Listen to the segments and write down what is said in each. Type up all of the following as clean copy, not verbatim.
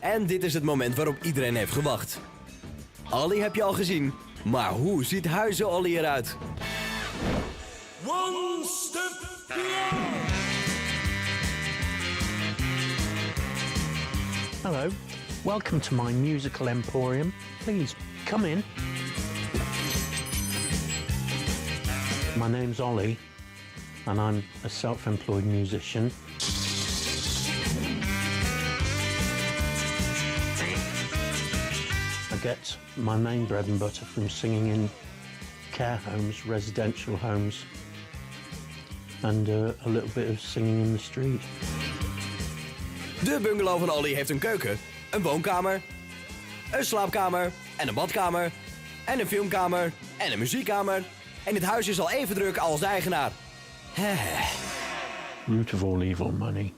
En dit is het moment waarop iedereen heeft gewacht. Ollie heb je al gezien, maar hoe ziet huizen Ollie eruit? One step beyond. Hello, welcome to my musical emporium. Please, come in. My name's Ollie, and I'm a self-employed musician. I get my main bread and butter from singing in care homes, residential homes, and a little bit of singing in the street. De bungalow van Ollie heeft een keuken, een woonkamer, een slaapkamer en een badkamer en een filmkamer en een muziekkamer. En het huis is al even druk als de eigenaar. Root of all evil, money.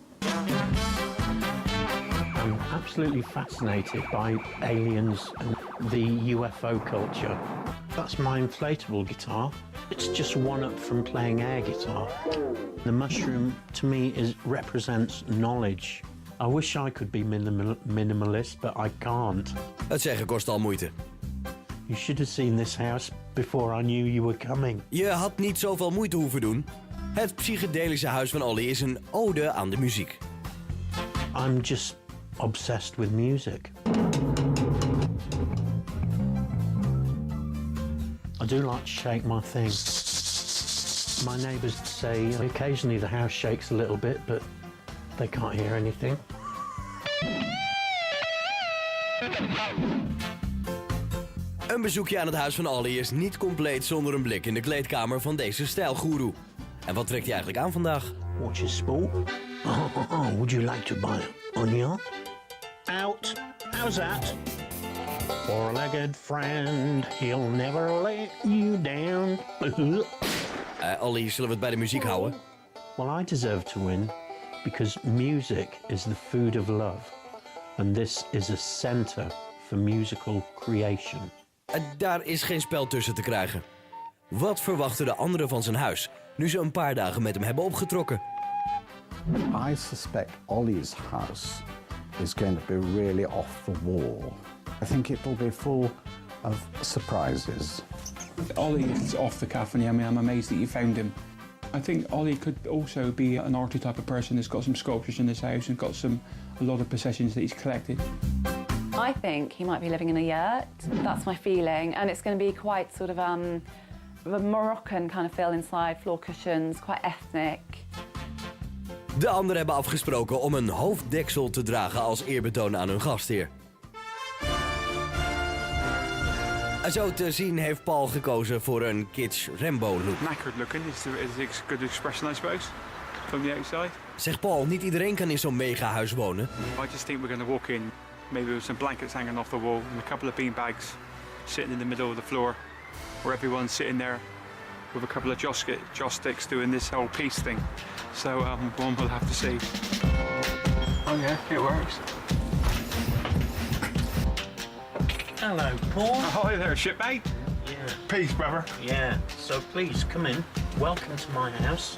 I'm absolutely fascinated by aliens and the UFO culture. That's my inflatable guitar. It's just one up from playing air guitar. The mushroom to me represents knowledge. I wish I could be minimalist, but I can't. Het zeggen kost al moeite. You should have seen this house before I knew you were coming. Je had niet zoveel moeite hoeven doen. Het psychedelische huis van Ollie is een ode aan de muziek. I'm just obsessed with music. I do like to shake my thing. My neighbours say occasionally the house shakes a little bit, but they can't hear anything. Een bezoekje aan het huis van Ollie is niet compleet zonder een blik in de kleedkamer van deze stijlgoeroe. En wat trekt hij eigenlijk aan vandaag? Watch your sport. Would you like to buy an onion? Out. How's that? Four-legged friend, he'll never let you down. Ollie, zullen we het bij de muziek houden? Well, I deserve to win because music is the food of love. And this is a center for musical creation. Daar is geen spel tussen te krijgen. Wat verwachten de anderen van zijn huis, nu ze een paar dagen met hem hebben opgetrokken? I suspect Ollie's house is going to be really off the wall. I think it will be full of surprises. Ollie is off the cuff, and I mean, I'm amazed that you found him. I think Ollie could also be an arty type of person that's got some sculptures in his house and got a lot of possessions that he's collected. I think he might be living in a yurt. That's my feeling, and it's going to be quite sort of a Moroccan kind of feel inside, floor cushions, quite ethnic. De anderen hebben afgesproken om een hoofddeksel te dragen als eerbetoon aan hun gastheer. Zo te zien heeft Paul gekozen voor een kitsch Rambo-look. Knackered looking is a good expression, I suppose, from the outside. Zegt Paul, niet iedereen kan in zo'n mega-huis wonen. I just think we're going to walk in, maybe with some blankets hanging off the wall and a couple of beanbags sitting in the middle of the floor, where everyone's sitting there with a couple of joss sticks doing this whole peace thing. So one will have to see. Oh yeah, it works. Hello, Paul. Oh, hi there, shipmate. Yeah. Peace, brother. Yeah, so please, come in. Welcome to my house.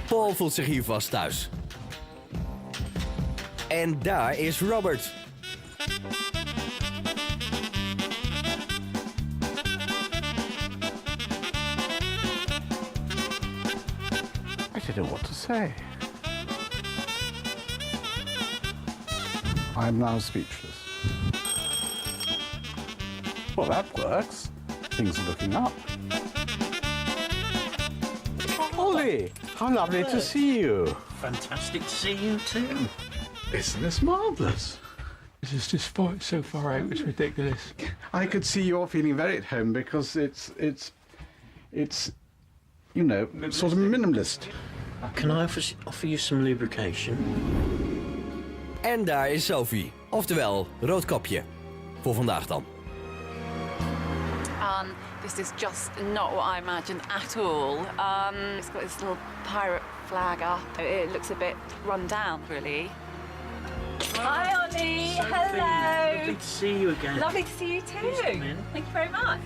Paul voelt zich hier vast thuis. En daar is Robert. I don't know what to say. I'm now speechless. Well, that works. Things are looking up. Ollie, how lovely to see you. Fantastic to see you too. Isn't this marvellous? This is just so far out, it's ridiculous. I could see you're feeling very at home because it's you know, sort of minimalist. Can I offer you some lubrication? En daar is Sophie, oftewel Roodkapje. Voor vandaag dan. This is just not what I imagined at all. It's got this little pirate flag up. It looks a bit run down, really. Hi, Ollie. Hello. Lovely to see you again. Lovely to see you too. Thank you very much.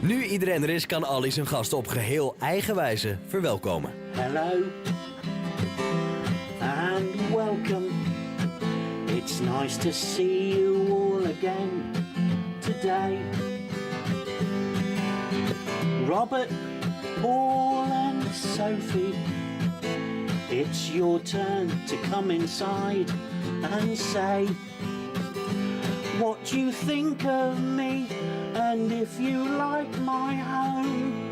Nu iedereen er is, kan Ollie zijn gasten op geheel eigen wijze verwelkomen. Hello. Nice to see you all again today. Robert, Paul and Sophie, it's your turn to come inside and say what you think of me and if you like my home.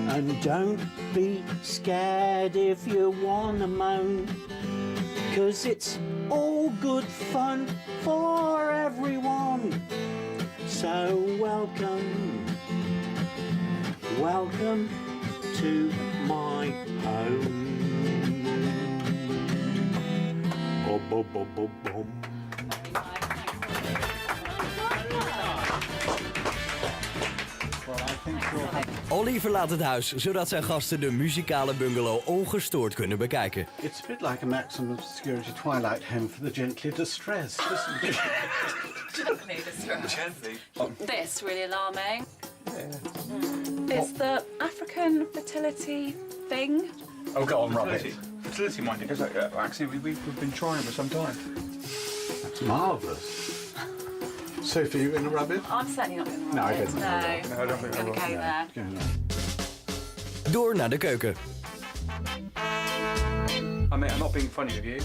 And don't be scared if you wanna moan, 'cause it's all good fun for everyone. So welcome, welcome to my home. Boom, boom, boom, boom, boom. Ollie verlaat het huis, zodat zijn gasten de muzikale bungalow ongestoord kunnen bekijken. It's a bit like a maximum security twilight home for the gently distressed, isn't it? Gently. This really alarming. It's the African fertility thing. Oh, go on, Fertility. Fertility minded, because actually we've been trying for some time. That's marvellous. Sophie, you going to rub it? I'm certainly not going to No, I rub it. don't No, think No, I don't think I I'm will. going to go there. Go on. Door naar de keuken. I mean, I'm not being funny with you.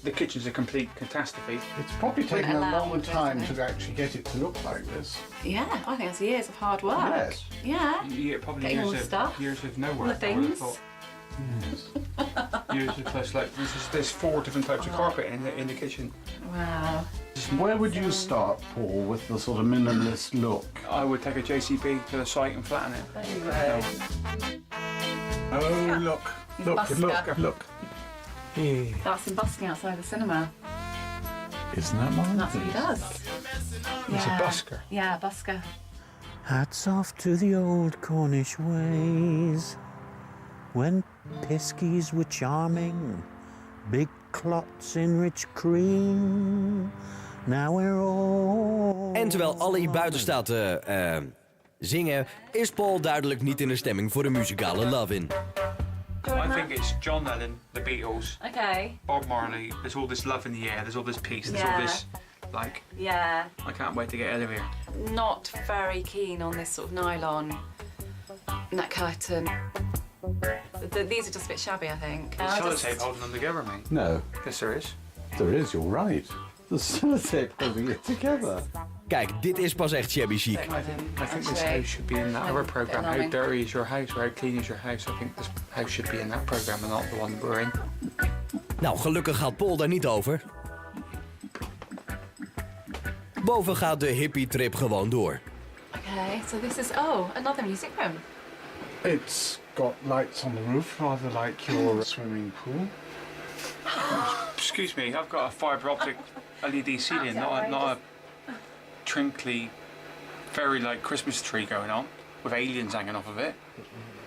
The kitchen's a complete catastrophe. It's probably taken a allow long it, time doesn't to actually get it to look like this. Yeah, I think it's years of hard work. Yes. Yeah. Yeah, probably Getting all the stuff. years of no All work. the I would have things. thought. Years of plus, like there's 4 different types of carpet in the kitchen. Wow. Where would you start, Paul, with the sort of minimalist look? I would take a JCB to the site and flatten it. Oh, look. Look, Busker. look, look. That's him busking outside the cinema. Isn't that marvellous? That's what he does. It's a busker. Yeah, busker. Hats off to the old Cornish ways, when piskies were charming, big clots in rich cream. Now we're all... En terwijl Ollie buiten staat te zingen, is Paul duidelijk niet in de stemming voor de muzikale love-in. I think it's John Lennon, the Beatles, Okay. Bob Marley. There's all this love in the air. There's all this peace. There's all this, like, Yeah. I can't wait to get out of here. Not very keen on this sort of nylon neck curtain. These are just a bit shabby, I think. There's sellotape holding them together, mate. No, Yes, there is. there is, you're right. The sellotape holding it together. Kijk, dit is pas echt shabby chic. I think this house should be in that other program. How dirty is your house? Or how clean is your house? I think this house should be in that program and not the one we're in. Nou, gelukkig gaat Paul daar niet over. Boven gaat de hippie-trip gewoon door. Okay, so this is, another music room. It's got lights on the roof, rather like your swimming pool. Excuse me, I've got a fibre optic LED ceiling, not a trinkly, very like Christmas tree going on with aliens hanging off of it.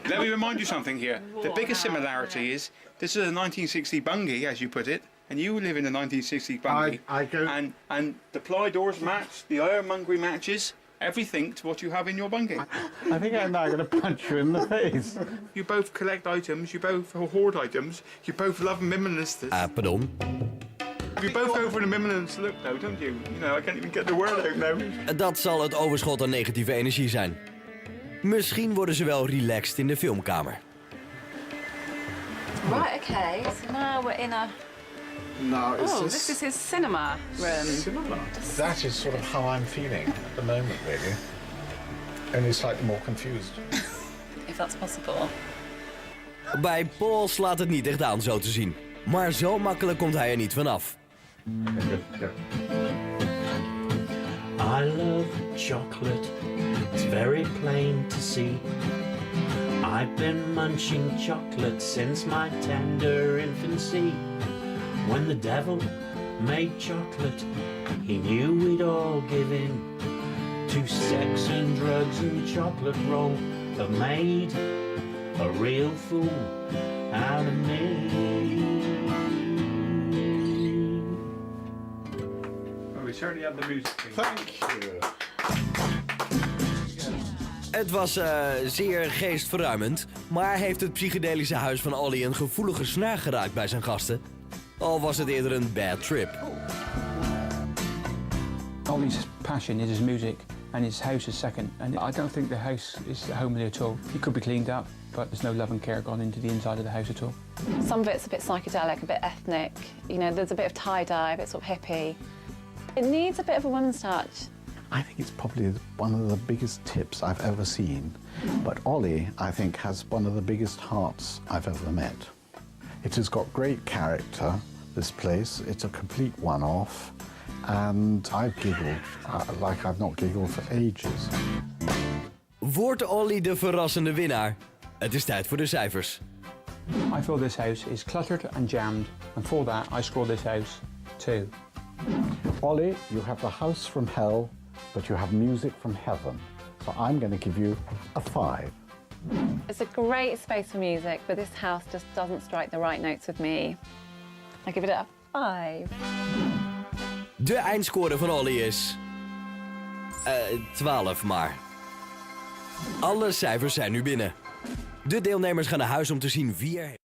Let me remind you something here. The biggest similarity is this is a 1960 bungee, as you put it, and you live in a 1960 bungee. I go... And the ply doors match, the ironmongery matches, everything to what you have in your bungee. I think I'm now going to punch you in the face. You both collect items, you both hoard items, you both love minimalists. Pardon. You both go for the minimalist look though, don't you? You know, I can't even get the word out now. Dat zal het overschot aan negatieve energie zijn. Misschien worden ze wel relaxed in de filmkamer. Right, okay, so now we're in a... No, it's this is his cinema room. cinema. That is sort of how I'm feeling at the moment, really. Only slightly more confused. If that's possible. Bij Paul slaat het niet echt aan zo te zien. Maar zo makkelijk komt hij er niet vanaf. I love chocolate, it's very plain to see. I've been munching chocolate since my tender infancy. When the devil made chocolate, he knew we'd all give in to sex and drugs, and chocolate roll have made a real fool out of me. We certainly have the music. Thank you. Het was zeer geestverruimend, maar heeft het psychedelische huis van Ollie een gevoelige snaar geraakt bij zijn gasten? Al was het eerder een bad trip. Ollie's passion is his music and his house is second. And I don't think the house is homely at all. It could be cleaned up, but there's no love and care gone into the inside of the house at all. Some of it's a bit psychedelic, a bit ethnic. You know, there's a bit of tie-dye, a bit sort of hippie. It needs a bit of a woman's touch. I think it's probably one of the biggest tips I've ever seen. But Ollie, I think, has one of the biggest hearts I've ever met. It has got great character, this place. It's a complete one-off. And I've giggled like I've not giggled for ages. Wordt Ollie de verrassende winnaar? Het is tijd voor de cijfers. I feel this house is cluttered and jammed, and for that I score this house 2. Ollie, you have the house from hell, but you have music from heaven. So I'm going to give you a 5. It's a great space for music, but this house just doesn't strike the right notes with me. I give it a 5. De eindscore van Ollie is... 12 maar. Alle cijfers zijn nu binnen. De deelnemers gaan naar huis om te zien wie er...